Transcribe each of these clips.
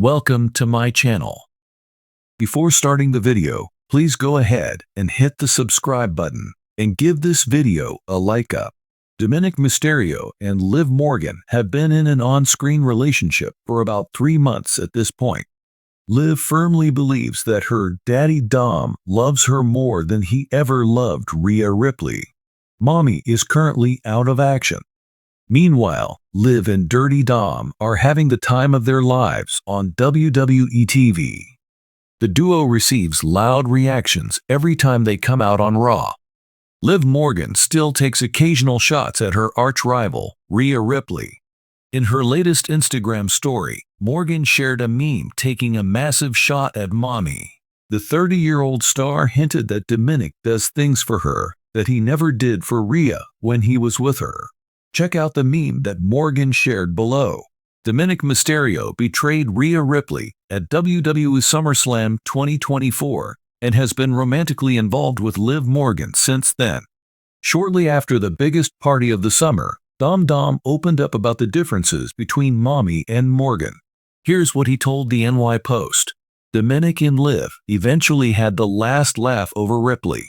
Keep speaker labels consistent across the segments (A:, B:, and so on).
A: Welcome to my channel. Before starting the video, please go ahead and hit the subscribe button and give this video a like up. Dominik Mysterio and Liv Morgan have been in an on-screen relationship for about 3 months at this point. Liv firmly believes that her daddy Dom loves her more than he ever loved Rhea Ripley. Mommy is currently out of action. Meanwhile, Liv and Dirty Dom are having the time of their lives on WWE TV. The duo receives loud reactions every time they come out on Raw. Liv Morgan still takes occasional shots at her arch-rival, Rhea Ripley. In her latest Instagram story, Morgan shared a meme taking a massive shot at Mommy. The 30-year-old star hinted that Dominik does things for her that he never did for Rhea when he was with her. Check out the meme that Morgan shared below. Dominik Mysterio betrayed Rhea Ripley at WWE SummerSlam 2024 and has been romantically involved with Liv Morgan since then. Shortly after the biggest party of the summer, Dom opened up about the differences between Mommy and Morgan. Here's what he told the NY Post. Dominik and Liv eventually had the last laugh over Ripley.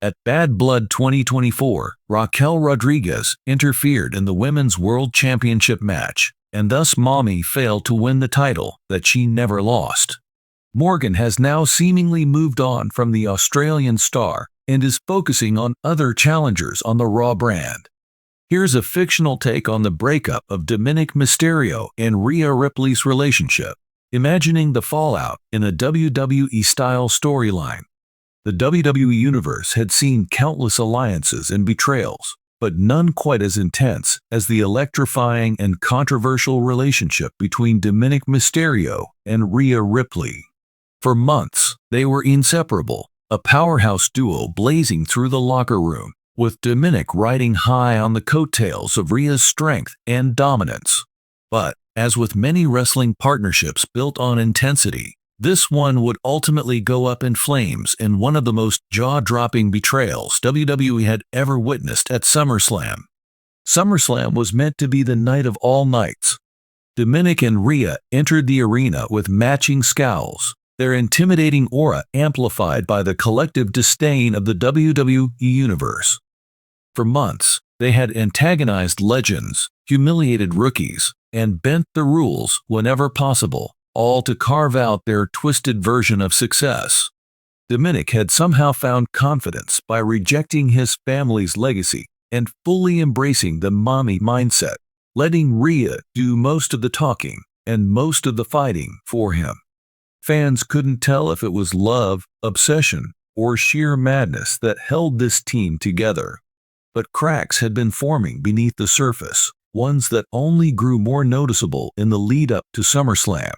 A: At Bad Blood 2024, Raquel Rodriguez interfered in the Women's World Championship match, and thus Mommy failed to win the title that she never lost. Morgan has now seemingly moved on from the Australian star and is focusing on other challengers on the Raw brand. Here's a fictional take on the breakup of Dominik Mysterio and Rhea Ripley's relationship, imagining the fallout in a WWE-style storyline. The WWE Universe had seen countless alliances and betrayals, but none quite as intense as the electrifying and controversial relationship between Dominik Mysterio and Rhea Ripley. For months, they were inseparable, a powerhouse duo blazing through the locker room, with Dominik riding high on the coattails of Rhea's strength and dominance. But, as with many wrestling partnerships built on intensity, this one would ultimately go up in flames in one of the most jaw-dropping betrayals WWE had ever witnessed at SummerSlam. SummerSlam was meant to be the night of all nights. Dominik and Rhea entered the arena with matching scowls, their intimidating aura amplified by the collective disdain of the WWE Universe. For months, they had antagonized legends, humiliated rookies, and bent the rules whenever possible, all to carve out their twisted version of success. Dominik had somehow found confidence by rejecting his family's legacy and fully embracing the mommy mindset, letting Rhea do most of the talking and most of the fighting for him. Fans couldn't tell if it was love, obsession, or sheer madness that held this team together. But cracks had been forming beneath the surface, ones that only grew more noticeable in the lead-up to SummerSlam.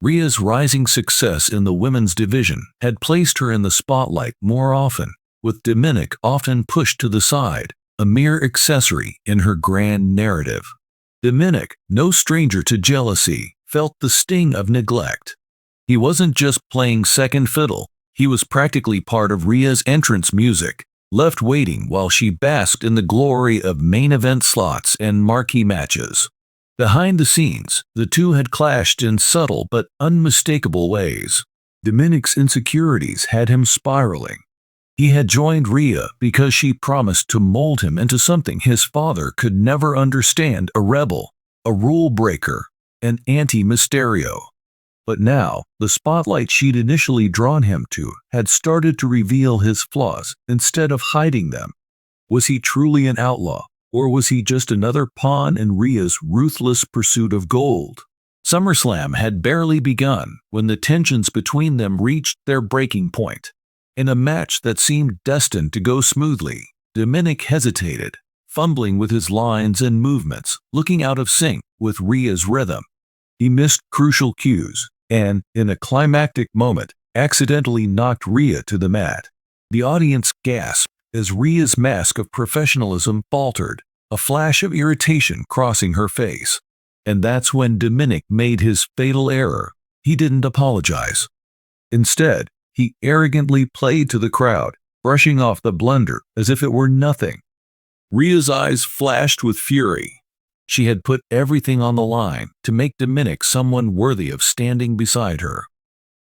A: Rhea's rising success in the women's division had placed her in the spotlight more often, with Dominik often pushed to the side, a mere accessory in her grand narrative. Dominik, no stranger to jealousy, felt the sting of neglect. He wasn't just playing second fiddle, he was practically part of Rhea's entrance music, left waiting while she basked in the glory of main event slots and marquee matches. Behind the scenes, the two had clashed in subtle but unmistakable ways. Dominik's insecurities had him spiraling. He had joined Rhea because she promised to mold him into something his father could never understand: a rebel, a rule breaker, an anti-Mysterio. But now, the spotlight she'd initially drawn him to had started to reveal his flaws instead of hiding them. Was he truly an outlaw, or was he just another pawn in Rhea's ruthless pursuit of gold? SummerSlam had barely begun when the tensions between them reached their breaking point. In a match that seemed destined to go smoothly, Dominik hesitated, fumbling with his lines and movements, looking out of sync with Rhea's rhythm. He missed crucial cues and, in a climactic moment, accidentally knocked Rhea to the mat. The audience gasped as Rhea's mask of professionalism faltered, a flash of irritation crossing her face. And that's when Dominik made his fatal error. He didn't apologize. Instead, he arrogantly played to the crowd, brushing off the blunder as if it were nothing. Rhea's eyes flashed with fury. She had put everything on the line to make Dominik someone worthy of standing beside her.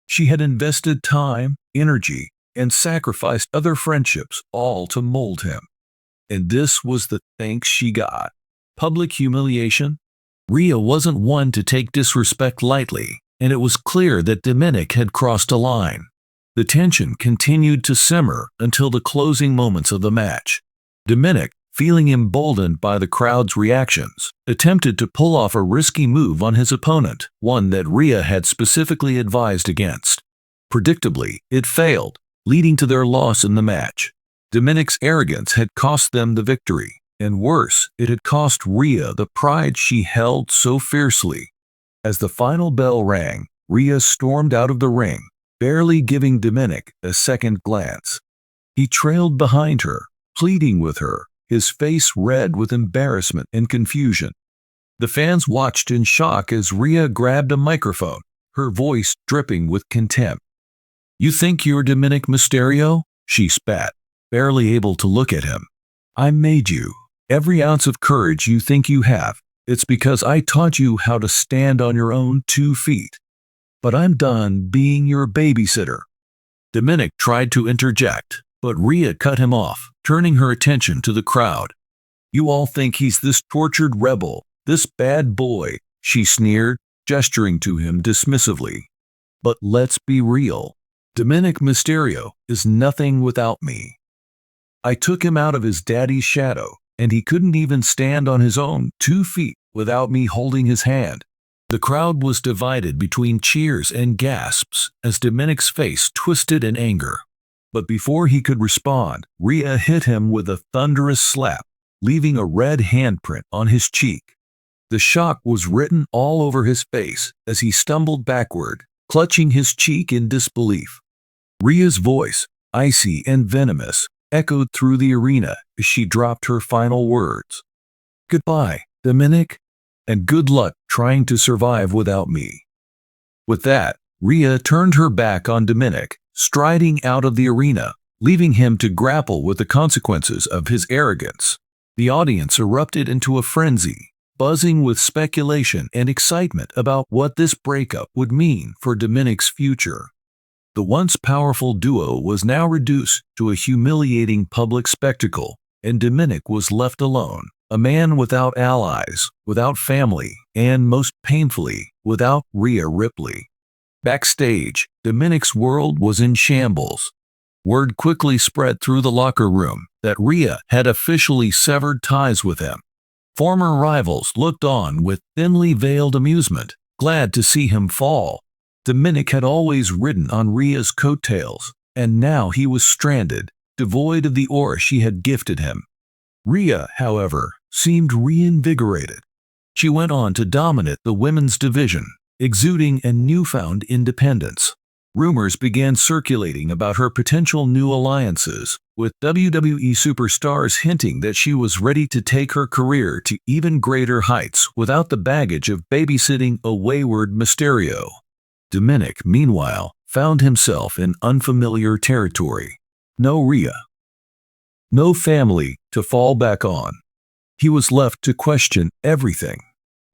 A: She had invested time, energy, and sacrificed other friendships, all to mold him. And this was the thanks she got. Public humiliation? Rhea wasn't one to take disrespect lightly, and it was clear that Dominik had crossed a line. The tension continued to simmer until the closing moments of the match. Dominik, feeling emboldened by the crowd's reactions, attempted to pull off a risky move on his opponent, one that Rhea had specifically advised against. Predictably, it failed, leading to their loss in the match. Dominik's arrogance had cost them the victory, and worse, it had cost Rhea the pride she held so fiercely. As the final bell rang, Rhea stormed out of the ring, barely giving Dominik a second glance. He trailed behind her, pleading with her, his face red with embarrassment and confusion. The fans watched in shock as Rhea grabbed a microphone, her voice dripping with contempt. "You think you're Dominik Mysterio?" she spat, barely able to look at him. "I made you. Every ounce of courage you think you have, it's because I taught you how to stand on your own 2 feet. But I'm done being your babysitter." Dominik tried to interject, but Rhea cut him off, turning her attention to the crowd. "You all think he's this tortured rebel, this bad boy," she sneered, gesturing to him dismissively. "But let's be real. Dominik Mysterio is nothing without me. I took him out of his daddy's shadow, and he couldn't even stand on his own 2 feet without me holding his hand." The crowd was divided between cheers and gasps as Dominik's face twisted in anger. But before he could respond, Rhea hit him with a thunderous slap, leaving a red handprint on his cheek. The shock was written all over his face as he stumbled backward, clutching his cheek in disbelief. Rhea's voice, icy and venomous, echoed through the arena as she dropped her final words. "Goodbye, Dominik, and good luck trying to survive without me." With that, Rhea turned her back on Dominik, striding out of the arena, leaving him to grapple with the consequences of his arrogance. The audience erupted into a frenzy, buzzing with speculation and excitement about what this breakup would mean for Dominik's future. The once powerful duo was now reduced to a humiliating public spectacle, and Dominik was left alone, a man without allies, without family, and most painfully, without Rhea Ripley. Backstage, Dominik's world was in shambles. Word quickly spread through the locker room that Rhea had officially severed ties with him. Former rivals looked on with thinly veiled amusement, glad to see him fall. Dominik had always ridden on Rhea's coattails, and now he was stranded, devoid of the aura she had gifted him. Rhea, however, seemed reinvigorated. She went on to dominate the women's division, exuding a newfound independence. Rumors began circulating about her potential new alliances, with WWE superstars hinting that she was ready to take her career to even greater heights without the baggage of babysitting a wayward Mysterio. Dominik, meanwhile, found himself in unfamiliar territory. No Rhea. No family to fall back on. He was left to question everything.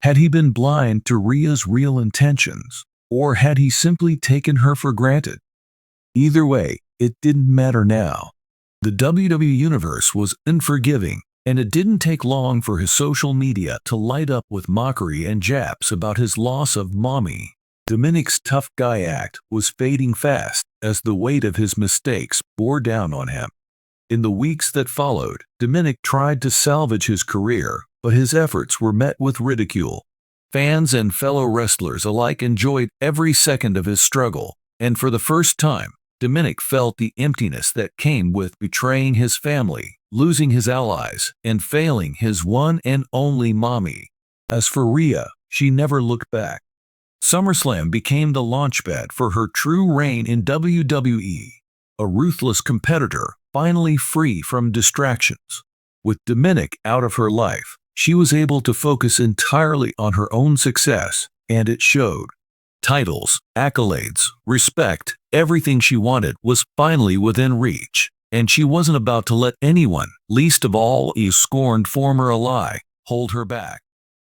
A: Had he been blind to Rhea's real intentions, or had he simply taken her for granted? Either way, it didn't matter now. The WWE Universe was unforgiving, and it didn't take long for his social media to light up with mockery and japs about his loss of mommy. Dominik's tough guy act was fading fast as the weight of his mistakes bore down on him. In the weeks that followed, Dominik tried to salvage his career, but his efforts were met with ridicule. Fans and fellow wrestlers alike enjoyed every second of his struggle, and for the first time, Dominik felt the emptiness that came with betraying his family, losing his allies, and failing his one and only mommy. As for Rhea, she never looked back. SummerSlam became the launchpad for her true reign in WWE, a ruthless competitor finally free from distractions. With Dominik out of her life, she was able to focus entirely on her own success, and it showed. Titles, accolades, respect, everything she wanted was finally within reach, and she wasn't about to let anyone, least of all a scorned former ally, hold her back.